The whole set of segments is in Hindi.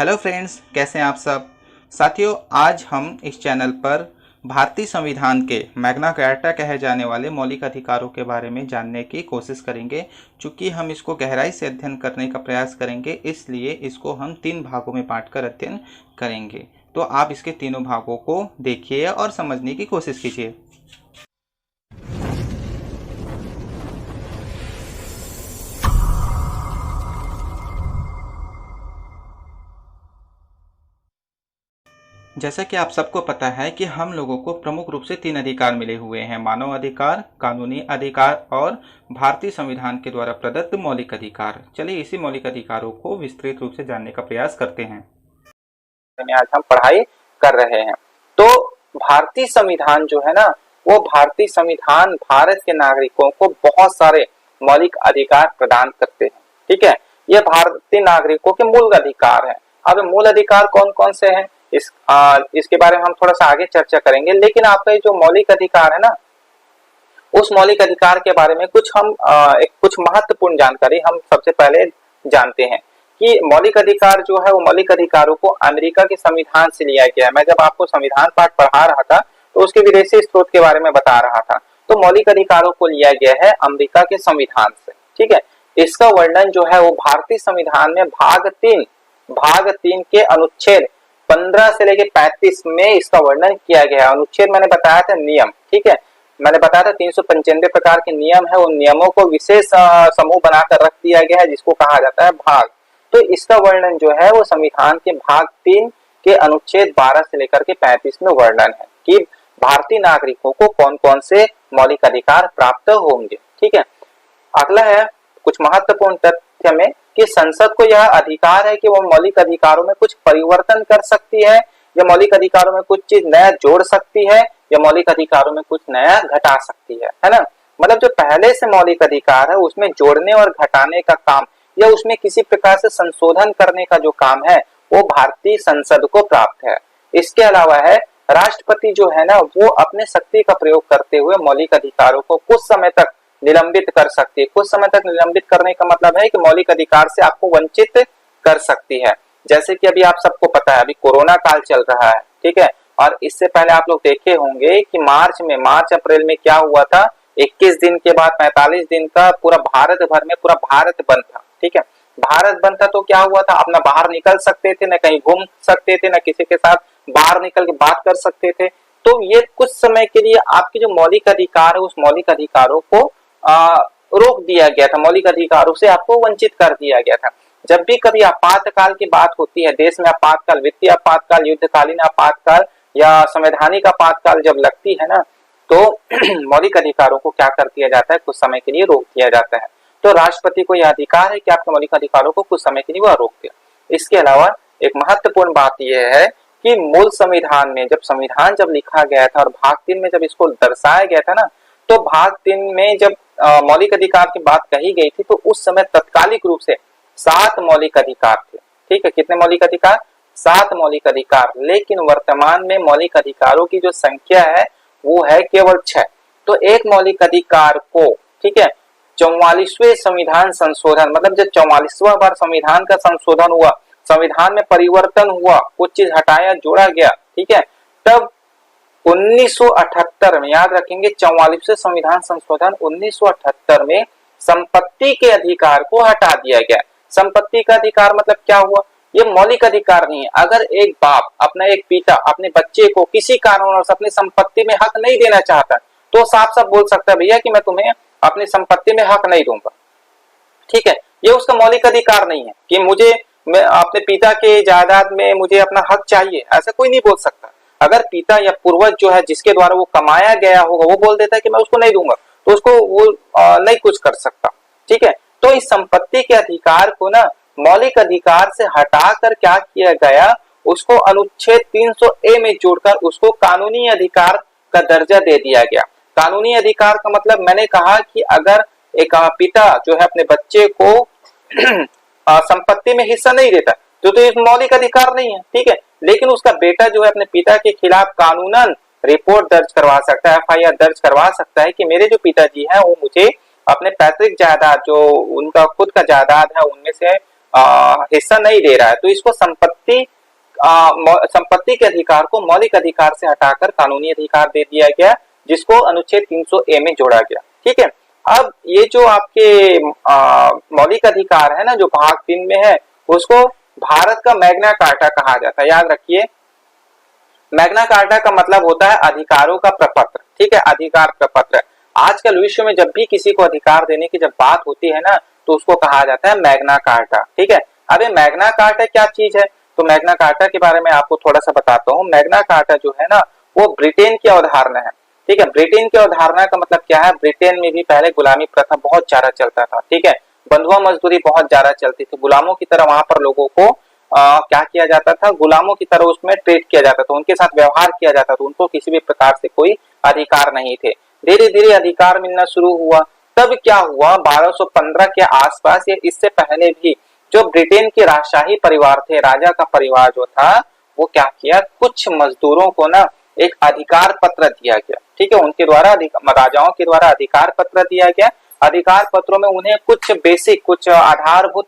हेलो फ्रेंड्स, कैसे हैं आप सब साथियों। आज हम इस चैनल पर भारतीय संविधान के मैग्ना कार्टा कहे जाने वाले मौलिक अधिकारों के बारे में जानने की कोशिश करेंगे। चूंकि हम इसको गहराई से अध्ययन करने का प्रयास करेंगे, इसलिए इसको हम 3 भागों में बांटकर अध्ययन करेंगे। तो आप इसके तीनों भागों को देखिए और समझने की कोशिश कीजिए। जैसा कि आप सबको पता है कि हम लोगों को प्रमुख रूप से 3 अधिकार मिले हुए हैं: मानव अधिकार, कानूनी अधिकार और भारतीय संविधान के द्वारा प्रदत्त मौलिक अधिकार। चलिए इसी मौलिक अधिकारों को विस्तृत रूप से जानने का प्रयास करते हैं। आज हम पढ़ाई कर रहे हैं। तो भारतीय संविधान जो है ना, वो भारतीय संविधान भारत के नागरिकों को बहुत सारे मौलिक अधिकार प्रदान करते हैं। ठीक है, ये भारतीय नागरिकों के मूल अधिकार हैं। अब मूल अधिकार कौन कौन से हैं इसके बारे में हम थोड़ा सा आगे चर्चा करेंगे। लेकिन आपका जो मौलिक अधिकार है ना, उस मौलिक अधिकार के बारे में कुछ महत्वपूर्ण जानकारी हम सबसे पहले जानते हैं कि मौलिक अधिकार जो है वो मौलिक अधिकारों को अमेरिका के संविधान से लिया गया है। मैं जब आपको संविधान पाठ पढ़ा रहा था तो उसके विदेशी स्रोत के बारे में बता रहा था। तो मौलिक अधिकारों को लिया गया है अमेरिका के संविधान से। ठीक है, इसका वर्णन जो है वो भारतीय संविधान में भाग 3 के अनुच्छेद 15 से लेकर 35 में इसका वर्णन किया गया है। अनुच्छेद मैंने बताया था नियम। ठीक है, मैंने बताया था 395 प्रकार के नियम है। उन नियमों को विशेष समूह बनाकर रख दिया गया है जिसको कहा जाता है भाग। तो इसका वर्णन जो है वो संविधान के भाग 3 के अनुच्छेद 12 से लेकर के 35 में वर्णन है कि भारतीय नागरिकों को कौन कौन से मौलिक अधिकार प्राप्त होंगे। ठीक है, अगला है कुछ महत्वपूर्ण तथ्य में कि संसद को यह अधिकार है कि वो मौलिक अधिकारों में कुछ परिवर्तन कर सकती है, या मौलिक अधिकारों में कुछ चीज नया जोड़ सकती है, या मौलिक अधिकारों में कुछ नया घटा सकती है ना। मतलब जो पहले से मौलिक अधिकार है उसमें जोड़ने और घटाने का काम या उसमें किसी प्रकार से संशोधन करने का जो काम है वो भारतीय संसद को प्राप्त है। इसके अलावा है राष्ट्रपति जो है ना, वो अपने शक्ति का प्रयोग करते हुए मौलिक अधिकारों को कुछ समय तक निलंबित कर सकती है। कुछ समय तक निलंबित करने का मतलब है कि मौलिक अधिकार से आपको वंचित कर सकती है। जैसे कि अभी आप सबको पता है, अभी कोरोना काल चल रहा है। ठीक है, और इससे पहले आप लोग देखे होंगे कि मार्च अप्रैल में क्या हुआ था। 21 दिन के बाद 45 दिन का पूरा भारत भर में पूरा भारत बंद था। ठीक है, भारत बंद था तो क्या हुआ था, अपना बाहर निकल सकते थे, न कहीं घूम सकते थे, न किसी के साथ बाहर निकल के बात कर सकते थे। तो ये कुछ समय के लिए आपके जो मौलिक अधिकार है उस मौलिक अधिकारों को रोक दिया गया था, मौलिक अधिकारों से आपको वंचित कर दिया गया था। जब भी कभी आपातकाल की बात होती है, देश में आपातकाल, वित्तीय आपातकाल, युद्धकालीन आपातकाल या संवैधानिक आपातकाल जब लगती है ना, तो मौलिक अधिकारों को क्या कर दिया जाता है, कुछ समय के लिए रोक दिया जाता है। तो राष्ट्रपति को यह अधिकार है कि आपके मौलिक अधिकारों को कुछ समय के लिए वह रोक दे। इसके अलावा एक महत्वपूर्ण बात यह है कि मूल संविधान में जब लिखा गया था और भाग 3 में जब इसको दर्शाया गया था ना, तो भाग 3 में जब मौलिक अधिकार की बात कही गई थी तो उस समय तत्कालिक रूप से 7 मौलिक अधिकार थे। ठीक है, कितने मौलिक अधिकार? 7 मौलिक अधिकार। लेकिन वर्तमान में मौलिक अधिकारों की जो संख्या है वो है केवल 6। तो एक मौलिक अधिकार को, ठीक है, 44वें संविधान संशोधन, मतलब जब 44वां बार संविधान का संशोधन हुआ, संविधान में परिवर्तन हुआ, कुछ चीज हटाया जोड़ा गया, ठीक है, तब 1978 में, याद रखेंगे 44वें संविधान संशोधन 1978 में संपत्ति के अधिकार को हटा दिया गया। संपत्ति का अधिकार मतलब क्या हुआ, ये मौलिक अधिकार नहीं है। अगर एक बाप, अपना एक पिता अपने बच्चे को किसी कारणवश अपनी संपत्ति में हक नहीं देना चाहता तो साफ साफ बोल सकता है, भैया कि मैं तुम्हें अपनी संपत्ति में हक नहीं दूंगा। ठीक है, ये उसका मौलिक अधिकार नहीं है कि मैं अपने पिता के जायदाद में मुझे अपना हक चाहिए, ऐसा कोई नहीं बोल सकता। अगर पिता या पूर्वज जो है जिसके द्वारा वो कमाया गया होगा वो बोल देता है कि मैं उसको नहीं दूंगा, तो उसको वो नहीं कुछ कर सकता। ठीक है, तो इस संपत्ति के अधिकार को ना मौलिक अधिकार से हटाकर क्या किया गया, उसको अनुच्छेद 300A में जोड़कर उसको कानूनी अधिकार का दर्जा दे दिया गया। कानूनी अधिकार का मतलब मैंने कहा कि अगर एक पिता जो है अपने बच्चे को संपत्ति में हिस्सा नहीं देता तो एक मौलिक अधिकार नहीं है। ठीक है, लेकिन उसका बेटा जो है अपने पिता के खिलाफ कानूनन रिपोर्ट दर्ज करवा सकता है, FIR दर्ज करवा सकता है कि मेरे जो पिताजी हैं वो मुझे अपने पैतृक जायदाद, जो उनका खुद का जायदाद है, उनमें से हिस्सा नहीं दे रहा है, तो इसको संपत्ति के अधिकार को मौलिक अधिकार से हटाकर कानूनी अधिकार दे दिया गया, जिसको अनुच्छेद 300A में जोड़ा गया। ठीक है, अब ये जो आपके मौलिक अधिकार है ना, जो भाग 3 में है, उसको भारत का मैग्ना कार्टा कहा जाता है। याद रखिए, मैग्ना कार्टा का मतलब होता है अधिकारों का प्रपत्र। ठीक है, अधिकार प्रपत्र। आजकल विश्व में जब भी किसी को अधिकार देने की जब बात होती है ना, तो उसको कहा जाता है मैग्ना कार्टा। ठीक है, अब ये मैग्ना कार्टा क्या चीज है, तो मैग्ना कार्टा के बारे में आपको थोड़ा सा बताता हूँ। मैग्ना कार्टा जो है ना, वो ब्रिटेन की अवधारणा है। ठीक है, ब्रिटेन की अवधारणा का मतलब क्या है, ब्रिटेन में भी पहले गुलामी प्रथा बहुत ज्यादा चलता था। ठीक है, बंधुआ मजदूरी बहुत ज्यादा चलती थी, गुलामों की तरह वहां पर लोगों को क्या किया जाता था, गुलामों की तरह उसमें ट्रीट किया जाता था, उनके साथ व्यवहार किया जाता था, उनको किसी भी प्रकार से कोई अधिकार नहीं थे। धीरे धीरे अधिकार मिलना शुरू हुआ। तब क्या हुआ, 1215 के आसपास या इससे पहले भी जो ब्रिटेन के राजशाही परिवार थे, राजा का परिवार जो था, वो क्या किया, कुछ मजदूरों को ना एक अधिकार पत्र दिया गया। ठीक है, उनके द्वारा राजाओं के द्वारा अधिकार पत्र दिया गया। अधिकार पत्रों में उन्हें कुछ बेसिक, कुछ आधारभूत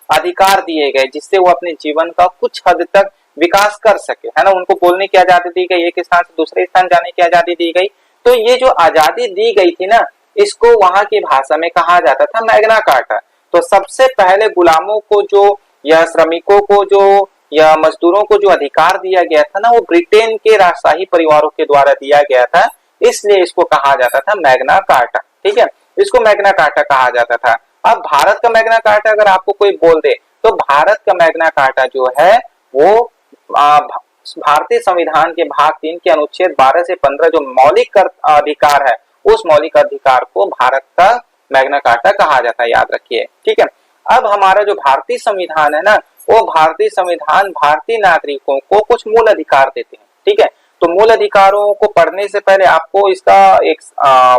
अधिकार दिए गए, जिससे वो अपने जीवन का कुछ हद तक विकास कर सके, है ना। उनको बोलने की आजादी दी गई, एक स्थान से दूसरे स्थान जाने की आजादी दी गई। तो ये जो आजादी दी गई थी ना, इसको वहां की भाषा में कहा जाता था मैग्ना कार्टा। तो सबसे पहले गुलामों को जो, या श्रमिकों को जो, या मजदूरों को जो अधिकार दिया गया था ना, वो ब्रिटेन के राजशाही परिवारों के द्वारा दिया गया था, इसलिए इसको कहा जाता था मैग्ना कार्टा। ठीक है, इसको मैग्ना कार्टा कहा जाता था। अब भारत का मैग्ना कार्टा अगर आपको कोई बोल दे, तो भारत का मैग्ना कार्टा जो है वो भारतीय संविधान के भाग 3 के अनुच्छेद 12 से 15 जो मौलिक अधिकार है, उस मौलिक अधिकार को भारत का मैग्ना कार्टा कहा जाता है। याद रखिए। ठीक है, अब हमारा जो भारतीय संविधान है ना, वो भारतीय संविधान भारतीय नागरिकों को कुछ मूल अधिकार देते हैं। ठीक है, तो मूल अधिकारों को पढ़ने से पहले आपको इसका एक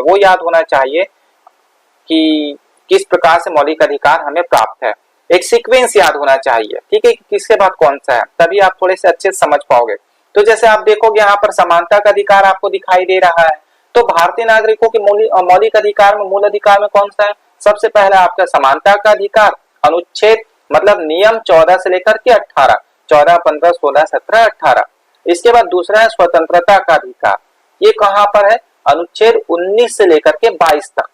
वो याद होना चाहिए कि किस प्रकार से मौलिक अधिकार हमें प्राप्त है, एक सीक्वेंस याद होना चाहिए। ठीक है, किसके बाद कौन सा है, तभी आप थोड़े से अच्छे से समझ पाओगे। तो जैसे आप देखोगे यहाँ पर समानता का अधिकार आपको दिखाई दे रहा है, तो भारतीय नागरिकों के मौलिक अधिकार में, मूल अधिकार में कौन सा है, सबसे पहला आपका समानता का अधिकार, अनुच्छेद मतलब नियम 14 से लेकर के 18, 14, 15, 16, 17, 18। इसके बाद दूसरा है स्वतंत्रता का अधिकार, ये कहां पर है, अनुच्छेद 19 से लेकर के 22 तक।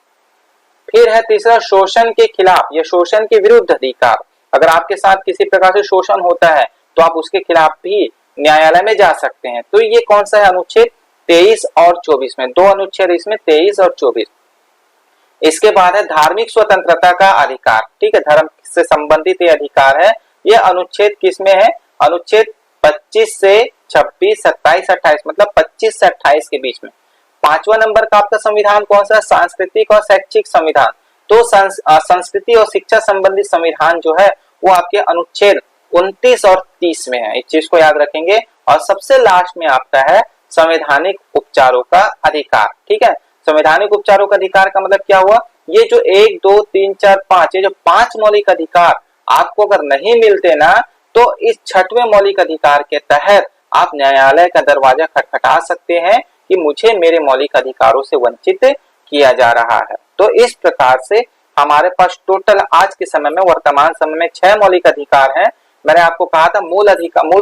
फिर है तीसरा शोषण के खिलाफ या शोषण के विरुद्ध अधिकार, अगर आपके साथ किसी प्रकार से शोषण होता है तो आप उसके खिलाफ भी न्यायालय में जा सकते हैं। तो ये कौन सा है, अनुच्छेद 23 और 24 में, दो अनुच्छेद इसमें 23 और 24। इसके बाद है धार्मिक स्वतंत्रता का अधिकार। ठीक है, धर्म से संबंधित ये अधिकार है। ये अनुच्छेद किसमें है, अनुच्छेद 25 से 26, 27, 28, मतलब 25 से 28 के बीच में। पांचवा नंबर का आपका संविधान कौन सा है, सांस्कृतिक और शैक्षिक संविधान। तो संस्कृति और शिक्षा संबंधी संविधान जो है वो आपके अनुच्छेद 29 और 30 में है, इस चीज को याद रखेंगे। और सबसे लास्ट में आपका है संवैधानिक उपचारों का अधिकार। ठीक है, संवैधानिक उपचारों का अधिकार का मतलब क्या हुआ, ये जो 1, 2, 3, 4, 5, ये जो 5 मौलिक अधिकार आपको अगर नहीं मिलते ना, तो इस 6वें मौलिक अधिकार के तहत आप न्यायालय का दरवाजा खटखटा सकते हैं कि मुझे मेरे मौलिक अधिकारों से वंचित किया जा रहा है। तो इस प्रकार से हमारे पास टोटल आज के समय में, वर्तमान समय में 6 मौलिक अधिकार हैं। मैंने आपको कहा था मूल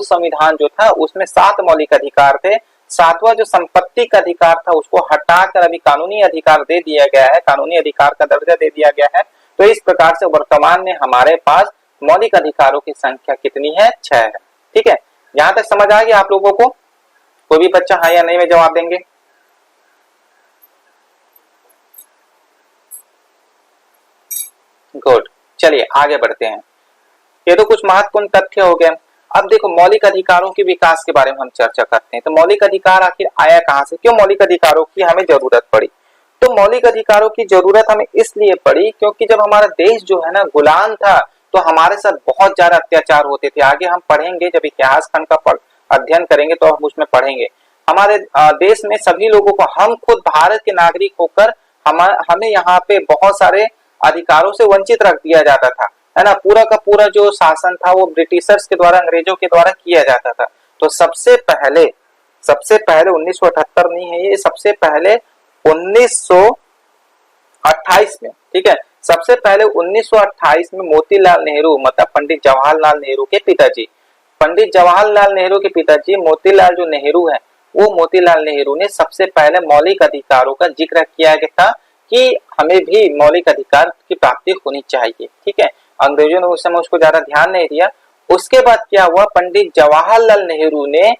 संविधान जो था उसमें 7 मौलिक अधिकार थे। 7वां जो संपत्ति का अधिकार था उसको हटाकर अभी कानूनी अधिकार दे दिया गया है, कानूनी अधिकार का दर्जा दे दिया गया है। तो इस प्रकार से वर्तमान में हमारे पास मौलिक अधिकारों की संख्या कितनी है, 6 है। ठीक है, यहां तक समझ आ गया आप लोगों को? कोई भी बच्चा हाँ या नहीं में जवाब देंगे? गुड, चलिए आगे बढ़ते हैं। ये तो कुछ महत्वपूर्ण तथ्य हो गए। अब देखो मौलिक अधिकारों के विकास के बारे में हम चर्चा करते हैं। तो मौलिक अधिकार आखिर आया कहां से, क्यों मौलिक अधिकारों की हमें जरूरत पड़ी? तो मौलिक अधिकारों की जरूरत हमें इसलिए पड़ी क्योंकि जब हमारा देश जो है ना गुलाम था, तो हमारे साथ बहुत ज्यादा अत्याचार होते थे। आगे हम पढ़ेंगे, जब इतिहास खंड का अध्ययन करेंगे तो हम उसमें पढ़ेंगे। हमारे देश में सभी लोगों को, हम खुद भारत के नागरिक होकर हमें यहाँ पे बहुत सारे अधिकारों से वंचित रख दिया जाता था, है ना। पूरा का पूरा जो शासन था वो ब्रिटिशर्स के द्वारा, अंग्रेजों के द्वारा किया जाता था। तो सबसे पहले 1978 नहीं है ये, सबसे पहले 1928 में, ठीक है, सबसे पहले 1928 में मोतीलाल नेहरू मतलब पंडित जवाहरलाल नेहरू के पिताजी, पंडित जवाहरलाल नेहरू के पिताजी मोतीलाल जो नेहरू है, वो मोतीलाल नेहरू ने सबसे पहले मौलिक अधिकारों का जिक्र किया गया था कि हमें भी मौलिक अधिकार की प्राप्ति होनी चाहिए। ठीक है, अंग्रेजों ने उस समय उसको ज्यादा ध्यान नहीं दिया। उसके बाद क्या हुआ, पंडित जवाहरलाल नेहरू ने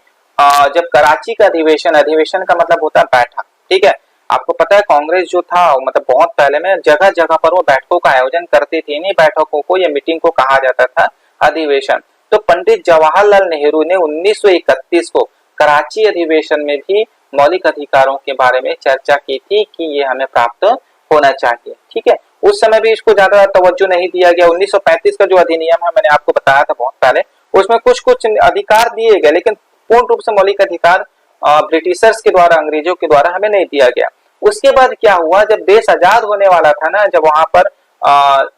जब कराची का अधिवेशन का मतलब होता है बैठक, ठीक है, आपको पता है कांग्रेस जो था मतलब बहुत पहले में जगह जगह पर वो बैठकों का आयोजन करती थी, नहीं बैठकों को या मीटिंग को कहा जाता था अधिवेशन। तो पंडित जवाहरलाल नेहरू ने 1931 को कराची अधिवेशन में भी मौलिक अधिकारों के बारे में चर्चा की थी कि ये हमें प्राप्त होना चाहिए। ठीक है, उस समय भी इसको ज्यादा तवज्जो नहीं दिया गया। 1935 का जो अधिनियम है, मैंने आपको बताया था बहुत पहले, उसमें कुछ कुछ अधिकार दिए गए, लेकिन पूर्ण रूप से मौलिक अधिकार ब्रिटिशर्स के द्वारा, अंग्रेजों के द्वारा हमें नहीं दिया गया। उसके बाद क्या हुआ, जब देश आजाद होने वाला था ना, जब वहां पर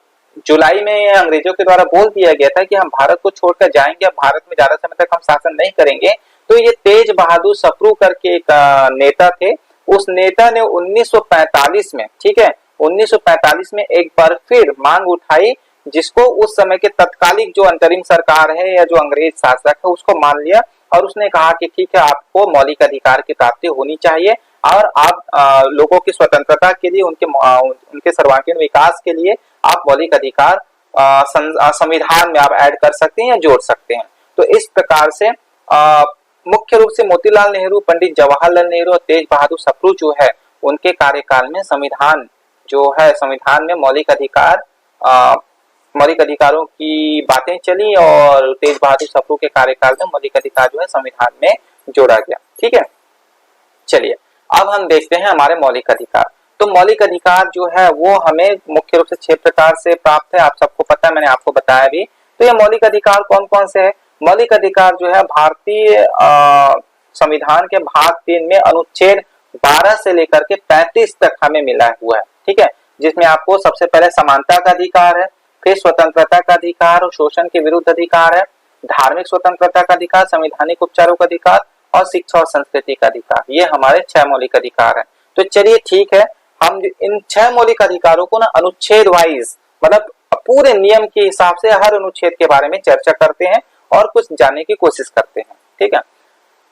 जुलाई में अंग्रेजों के द्वारा बोल दिया गया था कि हम भारत को छोड़कर जाएंगे, अब भारत में ज्यादा समय तक हम शासन नहीं करेंगे, तो ये तेज बहादुर सप्रू करके एक नेता थे, उस नेता ने 1945 में, ठीक है, 1945 में एक बार फिर मांग उठाई, जिसको उस समय के तत्कालिक जो अंतरिम सरकार है या जो अंग्रेज शासक है उसको मान लिया, और उसने कहा कि ठीक है, आपको मौलिक अधिकार की प्राप्ति होनी चाहिए और आप लोगों की स्वतंत्रता के लिए, उनके सर्वांगीण विकास के लिए आप मौलिक अधिकार संविधान में आप ऐड कर सकते हैं या जोड़ सकते हैं। तो इस प्रकार से मुख्य रूप से मोतीलाल नेहरू, पंडित जवाहरलाल नेहरू और तेज बहादुर सप्रू जो है, उनके कार्यकाल में संविधान जो है, संविधान में मौलिक अधिकारों की बातें चली और तेज बहादुर सप्रू के कार्यकाल में मौलिक अधिकार जो है संविधान में जोड़ा गया। ठीक है, चलिए अब हम देखते हैं हमारे मौलिक अधिकार। तो मौलिक अधिकार जो है वो हमें मुख्य रूप से 6 प्रकार से प्राप्त है, आप सबको पता है, मैंने आपको बताया भी। तो ये मौलिक अधिकार कौन कौन से है? मौलिक अधिकार जो है भारतीय संविधान के भाग 3 में अनुच्छेद 12 से लेकर के 35 तक हमें मिला हुआ है। ठीक है, जिसमें आपको सबसे पहले समानता का अधिकार है, फिर स्वतंत्रता का अधिकार और शोषण के विरुद्ध अधिकार है, धार्मिक स्वतंत्रता का अधिकार, संवैधानिक उपचारों का अधिकार और शिक्षा और संस्कृति का अधिकार। ये हमारे 6 मौलिक अधिकार हैं। तो चलिए ठीक है, हम इन 6 मौलिक अधिकारों को ना अनुच्छेद वाइज, मतलब पूरे नियम के हिसाब से हर अनुच्छेद के बारे में चर्चा करते हैं और कुछ जानने की कोशिश करते हैं। ठीक है,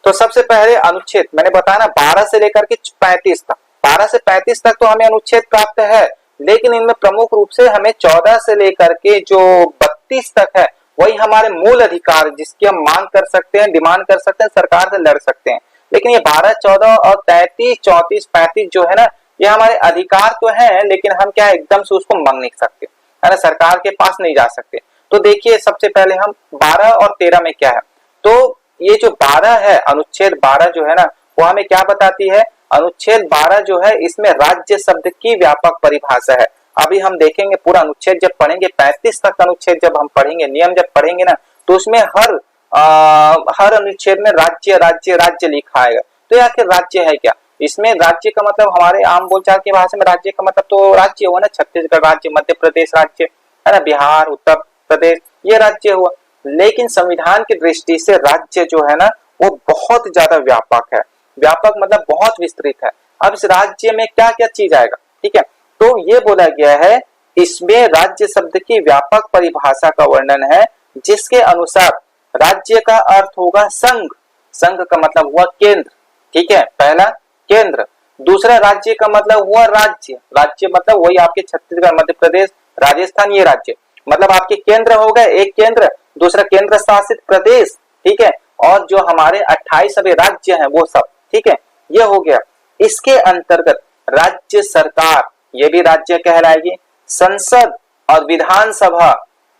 तो सबसे पहले अनुच्छेद मैंने बताया ना 12 से लेकर के 35 तक, 12 से 35 तक तो हमें अनुच्छेद प्राप्त है, लेकिन इनमें प्रमुख रूप से हमें 14 से लेकर के जो 32 तक है वही हमारे मूल अधिकार, जिसकी हम मांग कर सकते हैं, डिमांड कर सकते हैं, सरकार से लड़ सकते हैं। लेकिन ये 12, 14 और 33, 34, 35 जो है ना, ये हमारे अधिकार तो हैं, लेकिन हम क्या एकदम से उसको मांग नहीं सकते, है ना, सरकार के पास नहीं जा सकते। तो देखिए सबसे पहले हम 12 और 13 में क्या है, तो ये जो 12 है, अनुच्छेद 12 जो है ना, वो हमें क्या बताती है? अनुच्छेद 12 जो है, इसमें राज्य शब्द की व्यापक परिभाषा है। अभी हम देखेंगे पूरा अनुच्छेद जब पढ़ेंगे, 35 तक अनुच्छेद जब हम पढ़ेंगे, नियम जब पढ़ेंगे ना, तो उसमें हर अनुच्छेद में राज्य राज्य राज्य लिखा आएगा। तो ये आखिर राज्य है क्या? इसमें राज्य का मतलब हमारे आम बोलचाल की भाषा में राज्य का मतलब तो राज्य हुआ ना, छत्तीसगढ़ राज्य, मध्य प्रदेश राज्य, है ना, बिहार, उत्तर प्रदेश, ये राज्य हुआ। लेकिन संविधान की दृष्टि से राज्य जो है ना, वो बहुत ज्यादा व्यापक है। व्यापक मतलब बहुत विस्तृत है। अब इस राज्य में क्या क्या चीज आएगा? ठीक है, तो ये बोला गया है, इसमें राज्य शब्द की व्यापक परिभाषा का वर्णन है, जिसके अनुसार राज्य का अर्थ होगा संघ। संघ का मतलब हुआ केंद्र। ठीक है, पहला केंद्र। दूसरा राज्य का मतलब हुआ राज्य। राज्य मतलब वही आपके छत्तीसगढ़, मध्य प्रदेश, राजस्थान, ये राज्य मतलब आपके केंद्र हो गए, एक केंद्र, दूसरा केंद्र शासित प्रदेश। ठीक है, और जो हमारे 28 अभी राज्य हैं वो सब। ठीक है, ये हो गया। इसके अंतर्गत राज्य सरकार, ये भी राज्य कहलाएगी। संसद और विधानसभा,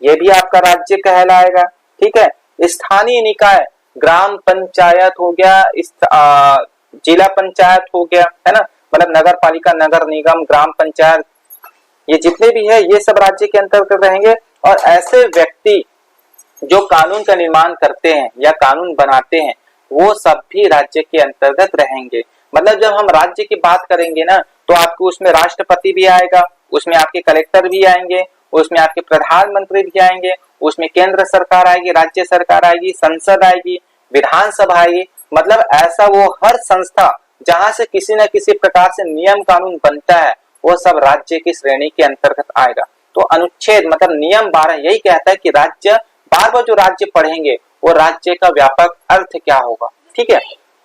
ये भी आपका राज्य कहलाएगा। ठीक है, स्थानीय निकाय, ग्राम पंचायत हो गया, जिला पंचायत हो गया, है ना, मतलब नगर पालिका, नगर निगम, ग्राम पंचायत, ये जितने भी है ये सब राज्य के अंतर्गत रहेंगे। और ऐसे व्यक्ति जो कानून का निर्माण करते हैं या कानून बनाते हैं, वो सब भी राज्य के अंतर्गत रहेंगे। मतलब जब हम राज्य की बात करेंगे ना, तो आपको उसमें राष्ट्रपति भी आएगा, उसमें आपके कलेक्टर भी आएंगे, उसमें आपके प्रधानमंत्री भी आएंगे, उसमें केंद्र सरकार आएगी, राज्य सरकार आएगी, संसद आएगी, विधानसभा आएगी। मतलब ऐसा वो हर संस्था जहां से किसी न किसी प्रकार से नियम कानून बनता है, वो सब राज्य की श्रेणी के अंतर्गत आएगा। तो अनुच्छेद मतलब नियम 12 यही कहता है कि राज्य, बार बार जो राज्य पढ़ेंगे वो राज्य का व्यापक अर्थ क्या होगा। ठीक है,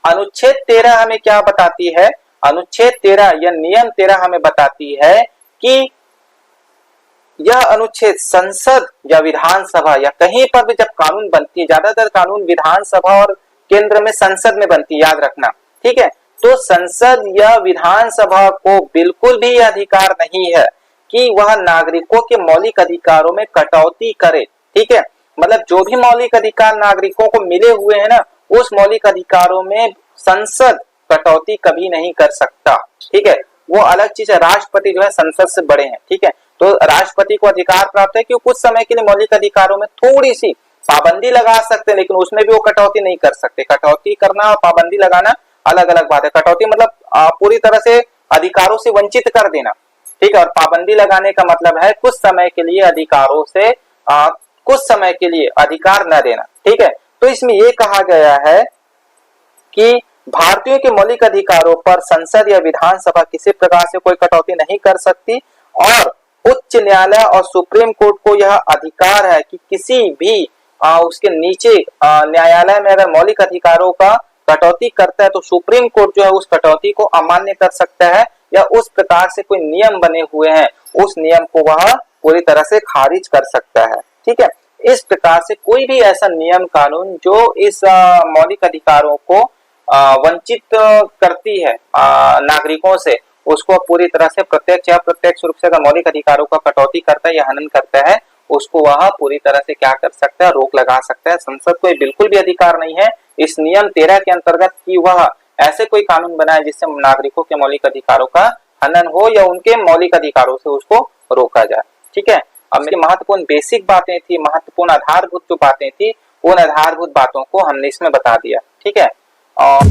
अनुच्छेद 13 हमें क्या बताती है, अनुच्छेद 13 या नियम 13 हमें बताती है कि यह अनुच्छेद संसद या विधानसभा या कहीं पर भी जब कानून बनती है, ज्यादातर कानून विधानसभा और केंद्र में संसद में बनती है, याद रखना। ठीक है, तो संसद या विधानसभा को बिल्कुल भी अधिकार नहीं है कि वह नागरिकों के मौलिक अधिकारों में कटौती करे। ठीक है, मतलब जो भी मौलिक अधिकार नागरिकों को मिले हुए हैं ना, उस मौलिक अधिकारों में संसद कटौती कभी नहीं कर सकता। ठीक है, वो अलग चीज है, राष्ट्रपति जो है संसद से बड़े हैं। ठीक है, तो राष्ट्रपति को अधिकार प्राप्त है कि कुछ समय के लिए मौलिक अधिकारों में थोड़ी सी पाबंदी लगा सकते हैं, लेकिन उसमें भी वो कटौती नहीं कर सकते। कटौती करना और पाबंदी लगाना अलग अलग बात है। कटौती मतलब पूरी तरह से अधिकारों से वंचित कर देना। ठीक है, और पाबंदी लगाने का मतलब है कुछ समय के लिए अधिकारों से कुछ समय के लिए अधिकार न देना। ठीक है, तो इसमें यह कहा गया है कि भारतीयों के मौलिक अधिकारों पर संसद या विधानसभा किसी प्रकार से कोई कटौती नहीं कर सकती, और उच्च न्यायालय और सुप्रीम कोर्ट को यह अधिकार है कि किसी भी उसके नीचे न्यायालय में अगर मौलिक अधिकारों का कटौती करता है तो सुप्रीम कोर्ट जो है उस कटौती को अमान्य कर सकता है, या उस प्रकार से कोई नियम बने हुए हैं उस नियम को वह पूरी तरह से खारिज कर सकता है। ठीक है, इस प्रकार से कोई भी ऐसा नियम कानून जो इस मौलिक अधिकारों को वंचित करती है नागरिकों से, उसको पूरी तरह से प्रत्यक्ष या अप्रत्यक्ष रूप से अगर मौलिक अधिकारों का कटौती करता है या हनन करता है, उसको वह पूरी तरह से क्या कर सकता है, रोक लगा सकता है। संसद को बिल्कुल भी अधिकार नहीं है इस नियम 13 के अंतर्गत कि वह ऐसे कोई कानून बनाए जिससे नागरिकों के मौलिक अधिकारों का हनन हो या उनके मौलिक अधिकारों से उसको रोका जाए। ठीक है, अब मेरी महत्वपूर्ण बेसिक बातें थी, महत्वपूर्ण आधारभूत जो बातें थी, उन आधारभूत बातों को हमने इसमें बता दिया। ठीक है, और